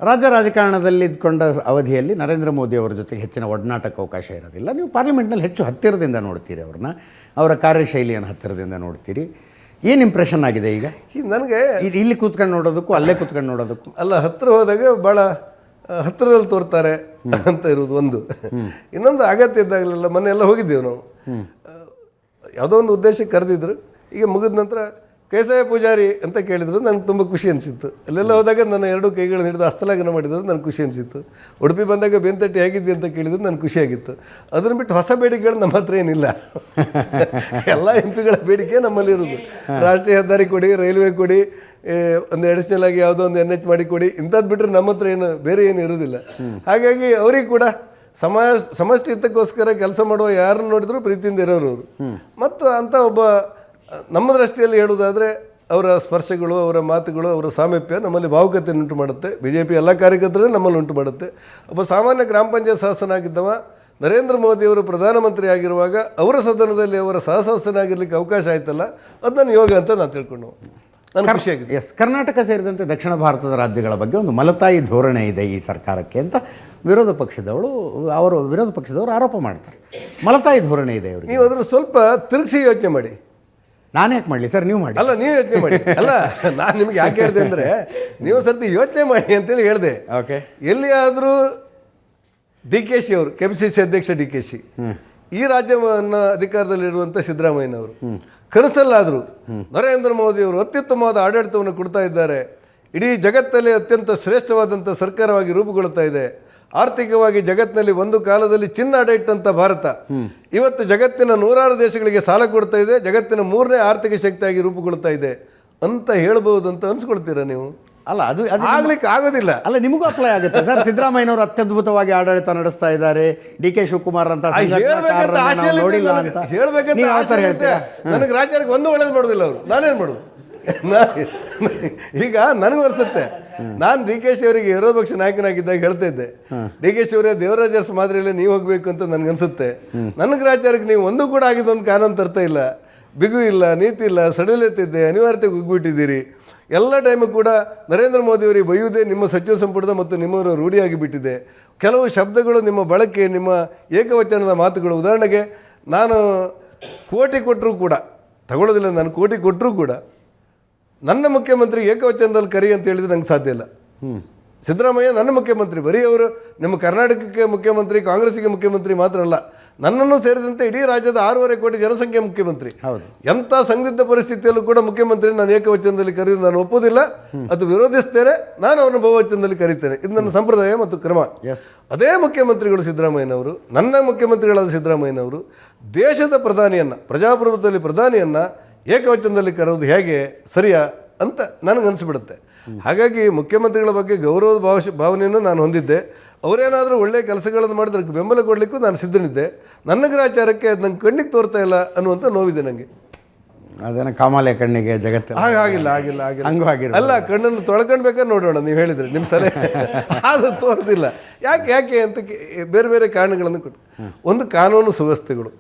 ರಾಜ್ಯ ರಾಜಕಾರಣದಲ್ಲಿ ಇದ್ಕೊಂಡ ಅವಧಿಯಲ್ಲಿ ನರೇಂದ್ರ ಮೋದಿ ಅವರ ಜೊತೆಗೆ ಹೆಚ್ಚಿನ ಒಡನಾಟಕ್ಕೆ ಅವಕಾಶ ಇರೋದಿಲ್ಲ. ನೀವು ಪಾರ್ಲಿಮೆಂಟ್ನಲ್ಲಿ ಹೆಚ್ಚು ಹತ್ತಿರದಿಂದ ನೋಡ್ತೀರಿ ಅವ್ರನ್ನ, ಅವರ ಕಾರ್ಯಶೈಲಿಯನ್ನು ಹತ್ತಿರದಿಂದ ನೋಡ್ತೀರಿ. ಏನು ಇಂಪ್ರೆಷನ್ ಆಗಿದೆ ಈಗ ನನಗೆ? ಇಲ್ಲಿ ಕೂತ್ಕೊಂಡು ನೋಡೋದಕ್ಕೂ ಅಲ್ಲೇ ಕೂತ್ಕೊಂಡು ನೋಡೋದಕ್ಕೂ ಅಲ್ಲ, ಹತ್ತಿರ ಹೋದಾಗ ಭಾಳ ಹತ್ತಿರದಲ್ಲಿ ತೋರ್ತಾರೆ ಅಂತ ಇರೋದು ಒಂದು. ಇನ್ನೊಂದು ಅಗತ್ಯ ಇದ್ದಾಗಲೆಲ್ಲ ಮೊನ್ನೆ ಎಲ್ಲ ಹೋಗಿದ್ದೇವೆ ನಾವು, ಯಾವುದೋ ಒಂದು ಉದ್ದೇಶಕ್ಕೆ ಕರೆದಿದ್ರು. ಈಗ ಮುಗಿದ ನಂತರ ಕೈಸಾಯ ಪೂಜಾರಿ ಅಂತ ಕೇಳಿದ್ರು, ನನಗೆ ತುಂಬ ಖುಷಿ ಅನಿಸಿತ್ತು. ಅಲ್ಲೆಲ್ಲ ಹೋದಾಗ ನನ್ನ ಎರಡು ಕೈಗಳನ್ನು ಹಿಡಿದು ಹಸ್ತಲಾಘನ ಮಾಡಿದ್ರು, ನನಗೆ ಖುಷಿ ಅನಿಸಿತ್ತು. ಉಡುಪಿ ಬಂದಾಗ ಬೆಂತಟ್ಟಿ ಹೇಗಿದ್ದೆ ಅಂತ ಕೇಳಿದ್ರು, ನನಗೆ ಖುಷಿಯಾಗಿತ್ತು. ಅದನ್ನು ಬಿಟ್ಟು ಹೊಸ ಬೇಡಿಕೆಗಳು ನಮ್ಮ ಹತ್ರ ಏನಿಲ್ಲ. ಎಲ್ಲ ಎಂಪಿಗಳ ಬೇಡಿಕೆ ನಮ್ಮಲ್ಲಿರೋದು, ರಾಷ್ಟ್ರೀಯ ಹೆದ್ದಾರಿ ಕೊಡಿ, ರೈಲ್ವೆ ಕೊಡಿ, ಒಂದು ಅಡಿಷನಲ್ ಆಗಿ ಯಾವುದೋ ಒಂದು NH ಮಾಡಿ ಕೊಡಿ, ಇಂಥದ್ದು ಬಿಟ್ಟರೆ ನಮ್ಮ ಹತ್ರ ಏನು ಬೇರೆ ಏನು ಇರೋದಿಲ್ಲ. ಹಾಗಾಗಿ ಅವ್ರಿಗೆ ಕೂಡ ಸಮಷ್ಟಿ ಹಿತಕ್ಕೋಸ್ಕರ ಕೆಲಸ ಮಾಡುವ ಯಾರನ್ನು ನೋಡಿದ್ರು ಪ್ರೀತಿಯಿಂದ ಇರೋರು ಅವರು. ಮತ್ತು ಅಂಥ ಒಬ್ಬ ನಮ್ಮ ದೃಷ್ಟಿಯಲ್ಲಿ ಹೇಳುವುದಾದರೆ ಅವರ ಸ್ಪರ್ಶಗಳು, ಅವರ ಮಾತುಗಳು, ಅವರ ಸಾಮೀಪ್ಯ ನಮ್ಮಲ್ಲಿ ಭಾವುಕತೆಯನ್ನು ಉಂಟು ಮಾಡುತ್ತೆ. BJP ಎಲ್ಲ ಕಾರ್ಯಕರ್ತರೇ ನಮ್ಮಲ್ಲಿ ಉಂಟು ಮಾಡುತ್ತೆ. ಒಬ್ಬ ಸಾಮಾನ್ಯ ಗ್ರಾಮ ಪಂಚಾಯತ್ ಸದಸ್ಯನಾಗಿದ್ದವ ನರೇಂದ್ರ ಮೋದಿಯವರು ಪ್ರಧಾನಮಂತ್ರಿ ಆಗಿರುವಾಗ ಅವರ ಸದನದಲ್ಲಿ ಅವರ ಸಹಸದಸ್ಯನಾಗಿರ್ಲಿಕ್ಕೆ ಅವಕಾಶ ಆಯ್ತಲ್ಲ, ಅದು ನನ್ನ ಯೋಗ ಅಂತ ನಾನು ತಿಳ್ಕೊಂಡು ನನಗೆ ಖುಷಿಯಾಗಿದೆ. ಎಸ್, ಕರ್ನಾಟಕ ಸೇರಿದಂತೆ ದಕ್ಷಿಣ ಭಾರತದ ರಾಜ್ಯಗಳ ಬಗ್ಗೆ ಒಂದು ಮಲತಾಯಿ ಧೋರಣೆ ಇದೆ ಈ ಸರ್ಕಾರಕ್ಕೆ ಅಂತ ವಿರೋಧ ಪಕ್ಷದವರು ಆರೋಪ ಮಾಡ್ತಾರೆ. ಮಲತಾಯಿ ಧೋರಣೆ ಇದೆ ಅವರಿಗೆ. ನೀವು ಅದನ್ನು ಸ್ವಲ್ಪ ತಿರುಗಿಸಿ ಯೋಚನೆ ಮಾಡಿ. ನಾನು ಯಾಕೆ ಮಾಡಲಿ ಸರ್, ನೀವು ಮಾಡಿ. ಅಲ್ಲ, ನೀವು ಯೋಚನೆ ಮಾಡಿ. ಅಲ್ಲ, ನಾನು ನಿಮ್ಗೆ ಯಾಕೆ ಹೇಳಿದೆ ಅಂದರೆ, ನೀವು ಸರ್ತಿ ಯೋಚನೆ ಮಾಡಿ ಅಂತೇಳಿ ಹೇಳಿದೆ. ಓಕೆ, ಎಲ್ಲಿಯಾದರೂ DKಶಿ ಅವರು, KPCC ಅಧ್ಯಕ್ಷ DKಶಿ, ಈ ರಾಜ್ಯವನ್ನು ಅಧಿಕಾರದಲ್ಲಿರುವಂಥ ಸಿದ್ದರಾಮಯ್ಯನವರು ಕನಸಲ್ಲಾದರೂ ನರೇಂದ್ರ ಮೋದಿಯವರು ಅತ್ಯುತ್ತಮವಾದ ಆಡಳಿತವನ್ನು ಕೊಡ್ತಾ ಇದ್ದಾರೆ, ಇಡೀ ಜಗತ್ತಲ್ಲಿ ಅತ್ಯಂತ ಶ್ರೇಷ್ಠವಾದಂಥ ಸರ್ಕಾರವಾಗಿ ರೂಪುಗೊಳ್ಳುತ್ತಾ ಇದೆ, ಆರ್ಥಿಕವಾಗಿ ಜಗತ್ತಿನಲ್ಲಿ ಒಂದು ಕಾಲದಲ್ಲಿ ಚಿನ್ನ ಅಡ ಇಟ್ಟಂಥ ಭಾರತ ಇವತ್ತು ಜಗತ್ತಿನ 106 ದೇಶಗಳಿಗೆ ಸಾಲ ಕೊಡ್ತಾ ಇದೆ, ಜಗತ್ತಿನ 3ನೇ ಆರ್ಥಿಕ ಶಕ್ತಿಯಾಗಿ ರೂಪುಗೊಳ್ಳುತ್ತಾ ಇದೆ ಅಂತ ಹೇಳ್ಬೋದು ಅಂತ ಅನ್ಸ್ಕೊಳ್ತೀರಾ ನೀವು? ಅಲ್ಲ, ಅದು ಆಗ್ಲಿಕ್ಕೆ ಆಗೋದಿಲ್ಲ. ಅಲ್ಲ, ನಿಮಗೂ ಅಪ್ಲೈ ಆಗುತ್ತೆ ಸರ್. ಸಿದ್ದರಾಮಯ್ಯನವರು ಅತ್ಯದ್ಭುತವಾಗಿ ಆಡಳಿತ ನಡೆಸ್ತಾ ಇದ್ದಾರೆ, DK ಶಿವಕುಮಾರ್ ಅಂತ ನೋಡಿಲ್ಲ ಅಂತ ಹೇಳ್ಬೇಕಂತ ನನಗೆ ರಾಜ್ಯಕ್ಕೆ ಒಂದು ಒಳ್ಳೇದು ಮಾಡೋದಿಲ್ಲ ಅವರು. ನಾನೇನು ಮಾಡೋದು? ಈಗ ನನಗೂ ಅನಿಸುತ್ತೆ, ನಾನು DKಶಿ ಅವರಿಗೆ ವಿರೋಧ ಪಕ್ಷ ನಾಯಕನಾಗಿದ್ದಾಗ ಹೇಳ್ತಾ ಇದ್ದೆ, DKಶಿ ಅವರೇ ದೇವರಾಜ ಅರಸು ಮಾದರಿಯಲ್ಲೇ ನೀವು ಹೋಗ್ಬೇಕು ಅಂತ ನನಗನ್ಸುತ್ತೆ. ನನ್ನ ಗ್ರಾಚಾರಕ್ಕೆ ನೀವು ಒಂದು ಕೂಡ ಆಗಿದ್ದೊಂದು ಕಾನೂನು ತರ್ತಾ ಇಲ್ಲ, ಬಿಗು ಇಲ್ಲ, ನೀತಿ ಇಲ್ಲ, ಸಡಿಲತ್ತಿದ್ದೆ, ಅನಿವಾರ್ಯತೆಗೆ ಹೋಗ್ಬಿಟ್ಟಿದ್ದೀರಿ. ಎಲ್ಲ ಟೈಮು ಕೂಡ ನರೇಂದ್ರ ಮೋದಿಯವರಿಗೆ ಬೈಯುವುದೇ ನಿಮ್ಮ ಸಚಿವ ಸಂಪುಟದ ಮತ್ತು ನಿಮ್ಮವರು ರೂಢಿಯಾಗಿ ಬಿಟ್ಟಿದೆ. ಕೆಲವು ಶಬ್ದಗಳು ನಿಮ್ಮ ಬಳಕೆ, ನಿಮ್ಮ ಏಕವಚನದ ಮಾತುಗಳು, ಉದಾಹರಣೆಗೆ ನಾನು ಕೋಟಿ ಕೊಟ್ಟರೂ ಕೂಡ ತಗೊಳ್ಳೋದಿಲ್ಲ, ನಾನು ಕೋಟಿ ಕೊಟ್ಟರೂ ಕೂಡ ನನ್ನ ಮುಖ್ಯಮಂತ್ರಿ ಏಕವಚನದಲ್ಲಿ ಕರಿ ಅಂತ ಹೇಳಿದ್ರೆ ನಂಗೆ ಸಾಧ್ಯ ಇಲ್ಲ. ಸಿದ್ದರಾಮಯ್ಯ ನನ್ನ ಮುಖ್ಯಮಂತ್ರಿ, ಬರೀ ಅವರು ನಿಮ್ಮ ಕರ್ನಾಟಕಕ್ಕೆ ಮುಖ್ಯಮಂತ್ರಿ, ಕಾಂಗ್ರೆಸ್ಸಿಗೆ ಮುಖ್ಯಮಂತ್ರಿ ಮಾತ್ರ ಅಲ್ಲ, ನನ್ನನ್ನು ಸೇರಿದಂತೆ ಇಡೀ ರಾಜ್ಯದ 6.5 ಕೋಟಿ ಜನಸಂಖ್ಯೆ ಮುಖ್ಯಮಂತ್ರಿ. ಹೌದು. ಎಂಥ ಸಂದಿಗ್ಧ ಪರಿಸ್ಥಿತಿಯಲ್ಲೂ ಕೂಡ ಮುಖ್ಯಮಂತ್ರಿ ನಾನು ಏಕವಚನದಲ್ಲಿ ಕರೆಯೋದು ನಾನು ಒಪ್ಪೋದಿಲ್ಲ, ಅದು ವಿರೋಧಿಸ್ತೇನೆ. ನಾನು ಅವರನ್ನು ಬಹುವಚನದಲ್ಲಿ ಕರೀತೇನೆ, ಇದು ನನ್ನ ಸಂಪ್ರದಾಯ ಮತ್ತು ಕ್ರಮ. ಅದೇ ಮುಖ್ಯಮಂತ್ರಿಗಳು ಸಿದ್ದರಾಮಯ್ಯನವರು, ನನ್ನ ಮುಖ್ಯಮಂತ್ರಿಗಳಾದ ಸಿದ್ದರಾಮಯ್ಯನವರು ಭಾರತದ ಪ್ರಧಾನಿಯನ್ನು, ಪ್ರಜಾಪ್ರಭುತ್ವದಲ್ಲಿ ಪ್ರಧಾನಿಯನ್ನು ಏಕವಚನದಲ್ಲಿ ಕರೆಯೋದು ಹೇಗೆ ಸರಿಯಾ ಅಂತ ನನಗನ್ನಿಸ್ಬಿಡುತ್ತೆ. ಹಾಗಾಗಿ ಮುಖ್ಯಮಂತ್ರಿಗಳ ಬಗ್ಗೆ ಗೌರವದ ಭಾವನೆಯನ್ನು ನಾನು ಹೊಂದಿದ್ದೆ. ಅವರೇನಾದರೂ ಒಳ್ಳೆಯ ಕೆಲಸಗಳನ್ನು ಮಾಡಿದ್ರೆ ಅದಕ್ಕೆ ಬೆಂಬಲ ಕೊಡಲಿಕ್ಕೂ ನಾನು ಸಿದ್ಧನಿದ್ದೆ. ನನ್ನ ಗ್ರಾಚಾರಕ್ಕೆ ಅದು ನಂಗೆ ಕಣ್ಣಿಗೆ ತೋರ್ತಾ ಇಲ್ಲ ಅನ್ನುವಂಥ ನೋವಿದೆ ನನಗೆ. ಅದೇನ ಕಾಮಾಲೆ ಕಣ್ಣಿಗೆ ಜಗತ್ತು ಆಗಿಲ್ಲ ಅಲ್ಲ, ಕಣ್ಣನ್ನು ತೊಳ್ಕೊಳ್ಬೇಕಾದ್ರೆ ನೋಡೋಣ, ನೀವು ಹೇಳಿದ್ರಿ ನಿಮ್ಮ ಸಲಹೆ. ಆದರೂ ತೋರೋದಿಲ್ಲ. ಯಾಕೆ ಅಂತ ಬೇರೆ ಬೇರೆ ಕಾರಣಗಳನ್ನು ಕೊಟ್ಟು, ಒಂದು ಕಾನೂನು ಸುವ್ಯವಸ್ಥೆಗಳು,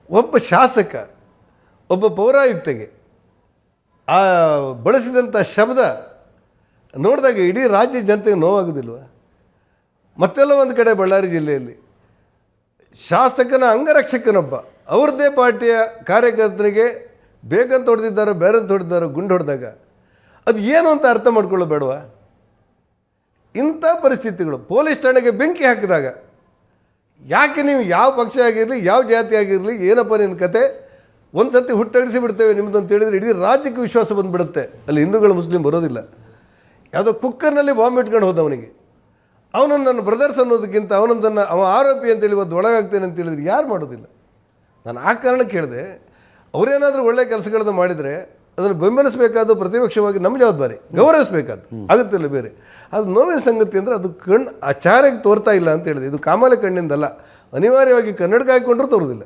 ಒಬ್ಬ ಶಾಸಕ, ಒಬ್ಬ ಪೌರಾಯುಕ್ತೆಗೆ ಆ ಬಳಸಿದಂಥ ಶಬ್ದ ನೋಡಿದಾಗ ಇಡೀ ರಾಜ್ಯ ಜನತೆಗೆ ನೋವಾಗೋದಿಲ್ವ? ಮತ್ತೆಲ್ಲ ಒಂದು ಕಡೆ ಬಳ್ಳಾರಿ ಜಿಲ್ಲೆಯಲ್ಲಿ ಶಾಸಕನ ಅಂಗರಕ್ಷಕನೊಬ್ಬ ಅವ್ರದ್ದೇ ಪಾರ್ಟಿಯ ಕಾರ್ಯಕರ್ತನಿಗೆ ಬೇಕಂತ ಹೊಡೆದಿದ್ದಾರೋ ಬೇರೆಂತ ಹೊಡೆದಿದ್ದಾರೋ ಗುಂಡು ಹೊಡೆದಾಗ ಅದು ಏನು ಅಂತ ಅರ್ಥ ಮಾಡ್ಕೊಳ್ಳೋ ಬೇಡವಾ? ಇಂಥ ಪರಿಸ್ಥಿತಿಗಳು, ಪೊಲೀಸ್ ಠಾಣೆಗೆ ಬೆಂಕಿ ಹಾಕಿದಾಗ ಯಾಕೆ ನೀವು ಯಾವ ಪಕ್ಷ ಆಗಿರಲಿ, ಯಾವ ಜಾತಿ ಆಗಿರಲಿ, ಏನಪ್ಪ ನಿನ್ನ ಕತೆ, ಒಂದು ಸರ್ತಿ ಹುಟ್ಟಡಿಸಿ ಬಿಡ್ತೇವೆ ನಿಮ್ಮದು ಅಂತ ಹೇಳಿದರೆ ಇಡೀ ರಾಜ್ಯಕ್ಕೆ ವಿಶ್ವಾಸ ಬಂದುಬಿಡುತ್ತೆ. ಅಲ್ಲಿ ಹಿಂದೂಗಳು ಮುಸ್ಲಿಂ ಬರೋದಿಲ್ಲ. ಯಾವುದೋ ಕುಕ್ಕರ್ನಲ್ಲಿ ಬಾಂಬ್ ಇಟ್ಕೊಂಡು ಹೋದವನಿಗೆ ಅವನನ್ನು ನನ್ನ ಬ್ರದರ್ಸ್ ಅನ್ನೋದಕ್ಕಿಂತ ಅವನೊಂದನ್ನು ಅವ ಆರೋಪಿ ಅಂತೇಳಿ ಇವತ್ತು ಒಳಗಾಗ್ತೇನೆ ಅಂತ ಹೇಳಿದ್ರೆ ಯಾರು ಮಾಡೋದಿಲ್ಲ? ನಾನು ಆ ಕಾರಣಕ್ಕೆ ಹೇಳಿದೆ, ಅವರೇನಾದರೂ ಒಳ್ಳೆಯ ಕೆಲಸಗಳನ್ನು ಮಾಡಿದರೆ ಅದನ್ನು ಬೆಂಬಲಿಸಬೇಕಾದ ಪ್ರತಿಪಕ್ಷವಾಗಿ ನಮ್ಮ ಜವಾಬ್ದಾರಿ, ಗೌರವಿಸಬೇಕಾದ್ದು ಆಗುತ್ತಿಲ್ಲ. ಬೇರೆ ಅದು ನೋವಿನ ಸಂಗತಿ ಅಂದರೆ ಅದು ಆಚಾರ್ಯಕ್ಕೆ ತೋರ್ತಾ ಇಲ್ಲ ಅಂತ ಹೇಳಿದೆ. ಇದು ಕಾಮಾಲೆ ಕಣ್ಣಿಂದಲ್ಲ, ಅನಿವಾರ್ಯವಾಗಿ ಕನ್ನಡಕ ಹಾಕಿಕೊಂಡ್ರೂ ತೋರೋದಿಲ್ಲ.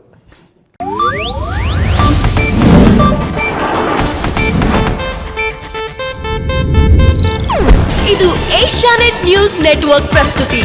ಇದು ಏಷ್ಯಾನೆಟ್ ನ್ಯೂಸ್ ನೆಟ್ವರ್ಕ್ ಪ್ರಸ್ತುತಿ.